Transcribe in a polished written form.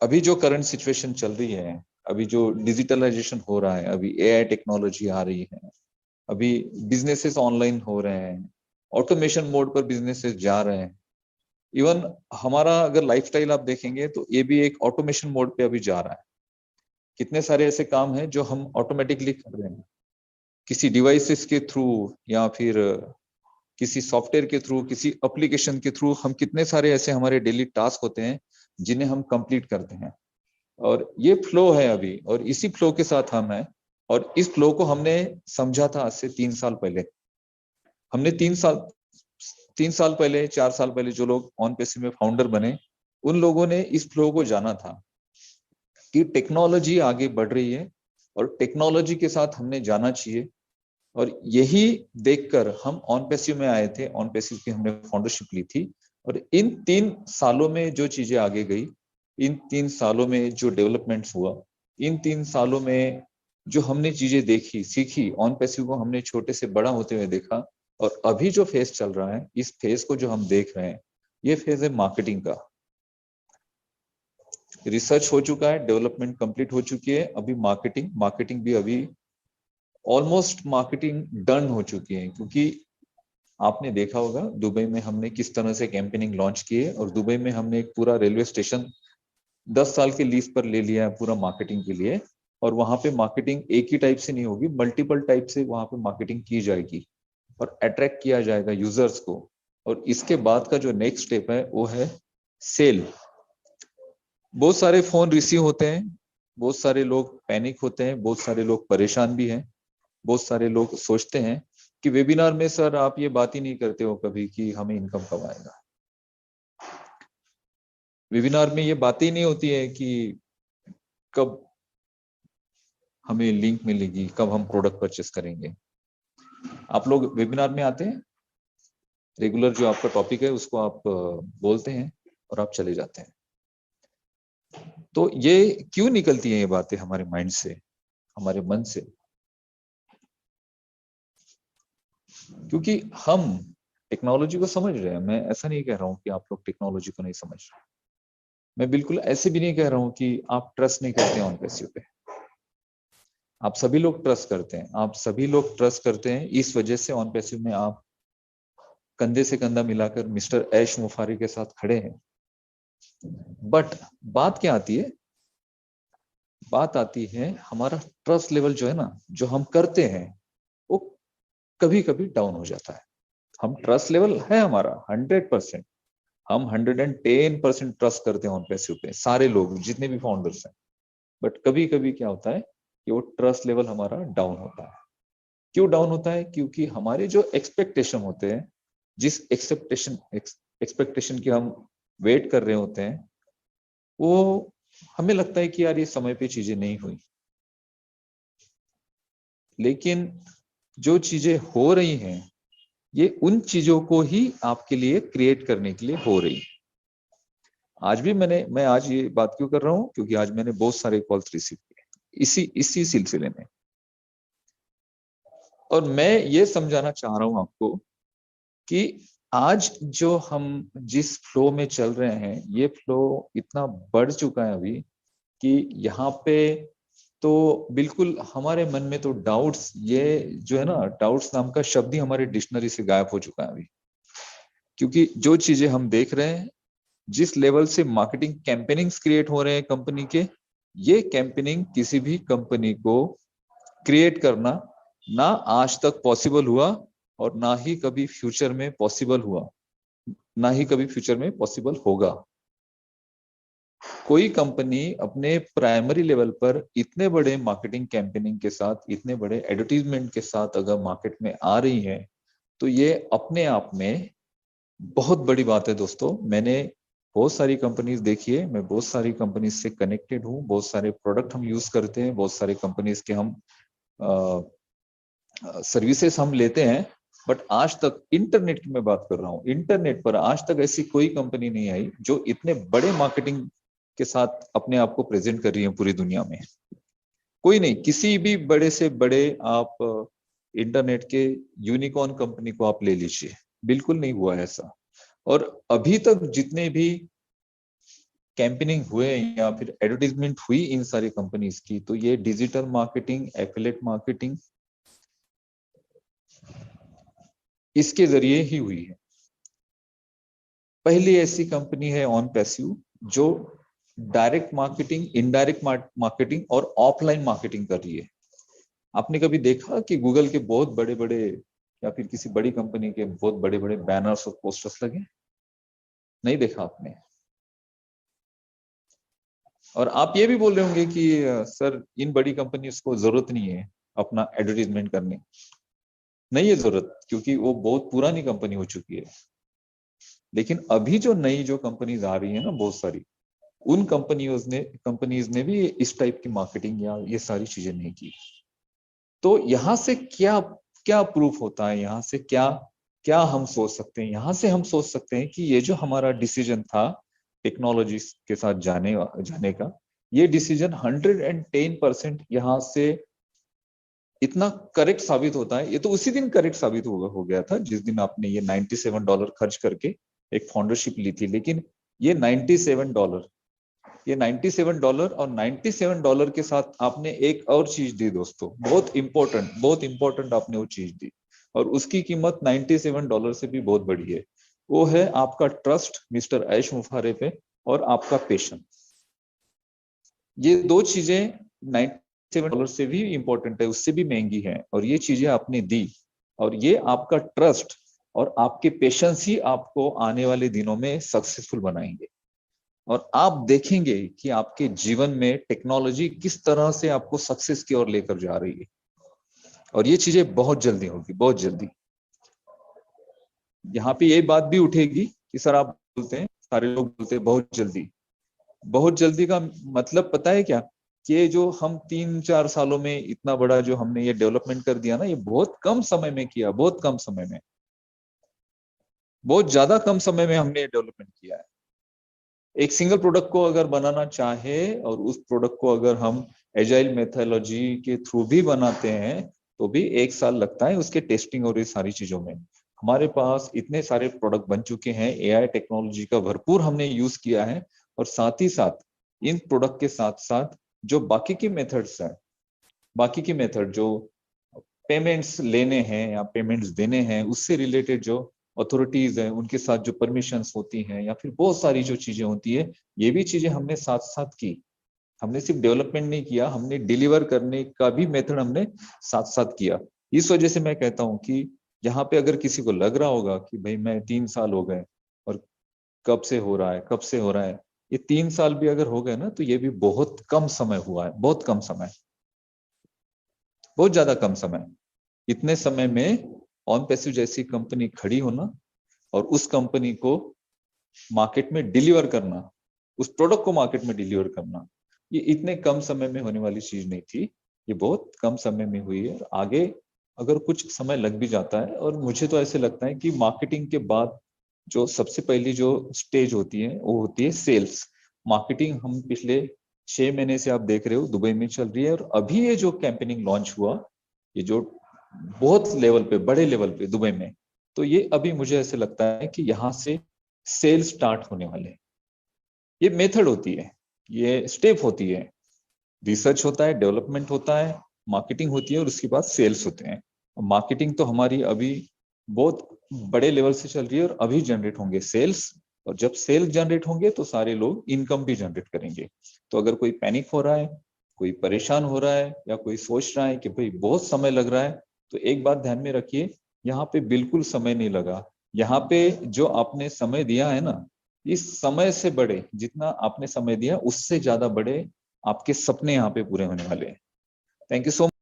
अभी जो current situation चल रही है, अभी जो डिजिटलाइजेशन हो रहा है, अभी एआई टेक्नोलॉजी आ रही है, अभी बिजनेसेस ऑनलाइन हो रहे हैं, ऑटोमेशन मोड पर बिजनेसेस जा रहे हैं। इवन हमारा अगर लाइफस्टाइल आप देखेंगे तो ये भी एक ऑटोमेशन मोड पे अभी जा रहा है। कितने सारे ऐसे काम हैं जो हम ऑटोमेटिकली कर रहे हैं, किसी डिवाइसेस के थ्रू या फिर किसी सॉफ्टवेयर के थ्रू, किसी एप्लीकेशन के थ्रू। हम कितने सारे ऐसे हमारे डेली टास्क होते हैं जिन्हें हम कंप्लीट करते हैं, और ये फ्लो है अभी, और इसी फ्लो के साथ हम हैं। और इस फ्लो को हमने समझा था आज से 3 साल पहले। हमने 3 साल पहले, 4 साल पहले जो लोग ऑन पेसी में फाउंडर बने, उन लोगों ने इस फ्लो को जाना था कि टेक्नोलॉजी आगे बढ़ रही है और टेक्नोलॉजी के साथ हमने जाना चाहिए। और यही देखकर हम ऑन पेसिव में आए थे, ऑन पेसिव की हमने फाउंडरशिप ली थी। और इन 3 सालों में जो चीजें आगे गई, इन 3 सालों में जो डेवलपमेंट्स हुआ, इन 3 सालों में जो हमने चीजें देखी, सीखी, ऑन पेसिव को हमने छोटे से बड़ा होते हुए देखा। और अभी जो फेज चल रहा है, इस फेज को जो हम देख रहे हैं, ये फेज है मार्केटिंग का। रिसर्च हो चुका है, डेवलपमेंट कंप्लीट हो चुकी है, अभी मार्केटिंग मार्केटिंग भी अभी ऑलमोस्ट मार्केटिंग डन हो चुकी है। क्योंकि आपने देखा होगा दुबई में हमने किस तरह से कैंपेनिंग लॉन्च की है, और दुबई में हमने एक पूरा रेलवे स्टेशन 10 साल के लीज पर ले लिया है पूरा मार्केटिंग के लिए। और वहां पे मार्केटिंग एक ही टाइप से नहीं होगी, मल्टीपल टाइप से वहां पे मार्केटिंग की जाएगी और अट्रैक्ट किया जाएगा यूजर्स को। और इसके बाद का जो नेक्स्ट स्टेप है वो है सेल। बहुत सारे फोन रिसीव होते हैं, बहुत सारे लोग पैनिक होते हैं, बहुत सारे लोग परेशान भी हैं। बहुत सारे लोग सोचते हैं कि वेबिनार में सर आप ये बात ही नहीं करते हो कभी कि हमें इनकम कब आएगा। वेबिनार में ये बात ही नहीं होती है कि कब हमें लिंक मिलेगी, कब हम प्रोडक्ट परचेस करेंगे। आप लोग वेबिनार में आते हैं, रेगुलर जो आपका टॉपिक है उसको आप बोलते हैं और आप चले जाते हैं। तो ये क्यों निकलती है ये बातें हमारे माइंड से, हमारे मन से? क्योंकि हम टेक्नोलॉजी को समझ रहे हैं। मैं ऐसा नहीं कह रहा हूं कि आप लोग टेक्नोलॉजी को नहीं समझ रहे। मैं बिल्कुल ऐसे भी नहीं कह रहा हूं कि आप ट्रस्ट नहीं करते ऑन पेसिव पे। आप सभी लोग ट्रस्ट करते हैं, आप सभी लोग ट्रस्ट करते हैं। इस वजह से ऑन पेसिव में आप कंधे से कंधा मिलाकर मिस्टर ऐश मुफारी के साथ खड़े हैं। बट बात क्या आती है? बात आती है हमारा ट्रस्ट लेवल जो है ना, जो हम करते हैं वो कभी कभी डाउन हो जाता है। हम ट्रस्ट लेवल है हमारा 100%, हम 110% ट्रस्ट करते हैं ऑन पैसिव पे, सारे लोग जितने भी फाउंडर्स हैं। बट कभी कभी क्या होता है कि वो ट्रस्ट लेवल हमारा डाउन होता है। क्यों डाउन होता है? क्योंकि हमारे जो एक्सपेक्टेशन होते हैं, जिस एक्सपेक्टेशन की हम वेट कर रहे होते हैं, वो हमें लगता है कि यार ये समय पे चीजें नहीं हुई। लेकिन जो चीजें हो रही हैं, ये उन चीजों को ही आपके लिए क्रिएट करने के लिए हो रही है। आज भी मैं आज ये बात क्यों कर रहा हूं? क्योंकि आज मैंने बहुत सारे कॉल्स रिसीव किए इसी सिलसिले में। और मैं ये समझाना चाह रहा हूं आपको कि आज जो हम जिस फ्लो में चल रहे हैं, ये फ्लो इतना बढ़ चुका है अभी कि यहाँ पे तो बिल्कुल हमारे मन में तो डाउट्स, ये जो है ना, डाउट्स नाम का शब्द ही हमारे डिक्शनरी से गायब हो चुका है अभी। क्योंकि जो चीजें हम देख रहे हैं, जिस लेवल से मार्केटिंग कैंपेनिंग्स क्रिएट हो रहे हैं कंपनी के, ये कैंपेनिंग किसी भी कंपनी को क्रिएट करना ना आज तक पॉसिबल हुआ, और ना ही कभी फ्यूचर में पॉसिबल हुआ, ना ही कभी फ्यूचर में पॉसिबल होगा। कोई कंपनी अपने प्राइमरी लेवल पर इतने बड़े मार्केटिंग कैंपेनिंग के साथ, इतने बड़े एडवर्टीजमेंट के साथ अगर मार्केट में आ रही है, तो ये अपने आप में बहुत बड़ी बात है दोस्तों। मैंने बहुत सारी कंपनीज देखी है, मैं बहुत सारी कंपनीज से कनेक्टेड हूँ, बहुत सारे प्रोडक्ट हम यूज करते हैं, बहुत सारे कंपनीज के हम सर्विसेज हम लेते हैं। बट आज तक इंटरनेट की मैं बात कर रहा हूँ, इंटरनेट पर आज तक ऐसी कोई कंपनी नहीं आई जो इतने बड़े मार्केटिंग के साथ अपने आप को प्रेजेंट कर रही है पूरी दुनिया में। कोई नहीं, किसी भी बड़े से बड़े आप इंटरनेट के यूनिकॉर्न कंपनी को आप ले लीजिए, बिल्कुल नहीं हुआ ऐसा। और अभी तक जितने भी कैंपेनिंग हुए या फिर एडवर्टीजमेंट हुई इन सारी कंपनीज की, तो ये डिजिटल मार्केटिंग, एफिलिएट मार्केटिंग, इसके जरिए ही हुई है। पहली ऐसी कंपनी है ऑन पैसिव जो डायरेक्ट मार्केटिंग, इनडायरेक्ट मार्केटिंग और ऑफलाइन मार्केटिंग कर रही है। आपने कभी देखा कि गूगल के बहुत बड़े बड़े या फिर किसी बड़ी कंपनी के बहुत बड़े बड़े बैनर्स और पोस्टर्स लगे? नहीं देखा आपने। और आप ये भी बोल रहे होंगे कि सर इन बड़ी कंपनीज को जरूरत नहीं है अपना एडवर्टीजमेंट करने। नहीं है जरूरत, क्योंकि वो बहुत पुरानी कंपनी हो चुकी है। लेकिन अभी जो नई जो कंपनीज आ रही है ना बहुत सारी, उन कंपनीज ने भी इस टाइप की मार्केटिंग या ये सारी चीजें नहीं की। तो यहाँ से क्या क्या प्रूफ होता है, यहाँ से क्या क्या हम सोच सकते हैं? यहाँ से हम सोच सकते हैं कि ये जो हमारा डिसीजन था टेक्नोलॉजी के साथ जाने का, ये डिसीजन 110% यहाँ से इतना करेक्ट साबित होता है। ये तो उसी दिन करेक्ट साबित हो गया था जिस दिन आपने ये $97 खर्च करके एक फाउंडरशिप ली थी। लेकिन ये $97, ये $97 और $97 के साथ आपने एक और चीज दी दोस्तों, बहुत इंपॉर्टेंट आपने वो चीज दी, और उसकी कीमत $97 से भी बहुत बड़ी है। वो है आपका ट्रस्ट मिस्टर ऐश मुफारे पे और आपका पेशेंस। ये दो चीजें $97 से भी इंपॉर्टेंट है, उससे भी महंगी है, और ये चीजें आपने दी, और ये आपका ट्रस्ट और आपके पेशेंस ही आपको आने वाले दिनों में सक्सेसफुल बनाएंगे। और आप देखेंगे कि आपके जीवन में टेक्नोलॉजी किस तरह से आपको सक्सेस की ओर लेकर जा रही है, और ये चीजें बहुत जल्दी होगी, बहुत जल्दी। यहाँ पे ये बात भी उठेगी कि सर आप बोलते हैं, सारे लोग बोलते हैं बहुत जल्दी का मतलब पता है क्या? कि ये जो हम 3-4 सालों में इतना बड़ा जो हमने ये डेवलपमेंट कर दिया ना, ये बहुत कम समय में किया, बहुत कम समय में, बहुत ज्यादा कम समय में हमने ये डेवलपमेंट किया है। एक सिंगल प्रोडक्ट को अगर बनाना चाहे और उस प्रोडक्ट को अगर हम एजाइल मेथोलॉजी के थ्रू भी बनाते हैं तो भी 1 साल लगता है उसके टेस्टिंग और ये सारी चीजों में। हमारे पास इतने सारे प्रोडक्ट बन चुके हैं, एआई टेक्नोलॉजी का भरपूर हमने यूज किया है, और साथ ही साथ इन प्रोडक्ट के साथ साथ जो बाकी की मेथड्स हैं, बाकी की मेथड जो पेमेंट्स लेने हैं या पेमेंट्स देने हैं, उससे रिलेटेड जो अथॉरिटीज हैं उनके साथ जो परमिशंस होती हैं या फिर बहुत सारी जो चीजें होती है, ये भी चीजें हमने साथ साथ की। हमने सिर्फ डेवलपमेंट नहीं किया, हमने डिलीवर करने का भी मेथड हमने साथ साथ किया। इस वजह से मैं कहता हूं कि यहाँ पे अगर किसी को लग रहा होगा कि भाई मैं 3 साल हो गए और कब से हो रहा है, कब से हो रहा है, ये 3 साल भी अगर हो गए ना तो ये भी बहुत कम समय हुआ है, बहुत कम समय, बहुत ज्यादा कम समय। इतने समय में ऑन पैसिव जैसी कंपनी खड़ी होना और उस कंपनी को मार्केट में डिलीवर करना, उस प्रोडक्ट को मार्केट में डिलीवर करना, ये इतने कम समय में होने वाली चीज नहीं थी, ये बहुत कम समय में हुई है। आगे अगर कुछ समय लग भी जाता है, और मुझे तो ऐसे लगता है कि मार्केटिंग के बाद जो सबसे पहली जो स्टेज होती है वो होती है सेल्स। मार्केटिंग हम पिछले 6 महीने से आप देख रहे हो दुबई में चल रही है, और अभी ये जो कैंपेनिंग लॉन्च हुआ, ये जो बहुत लेवल पे, बड़े लेवल पे दुबई में, तो ये अभी मुझे ऐसे लगता है कि यहाँ से सेल स्टार्ट होने वाले हैं। ये मेथड होती है, ये स्टेप होती है, रिसर्च होता है, डेवलपमेंट होता है, मार्केटिंग होती है, और उसके बाद सेल्स होते हैं। मार्केटिंग तो हमारी अभी बहुत बड़े लेवल से चल रही है, और अभी जनरेट होंगे सेल्स, और जब सेल्स जनरेट होंगे तो सारे लोग इनकम भी जनरेट करेंगे। तो अगर कोई पैनिक हो रहा है, कोई परेशान हो रहा है, या कोई सोच रहा है कि भाई बहुत समय लग रहा है, तो एक बात ध्यान में रखिए, यहाँ पे बिल्कुल समय नहीं लगा। यहाँ पे जो आपने समय दिया है ना, इस समय से बड़े, जितना आपने समय दिया उससे ज्यादा बड़े आपके सपने यहाँ पे पूरे होने वाले हैं। Thank you so much.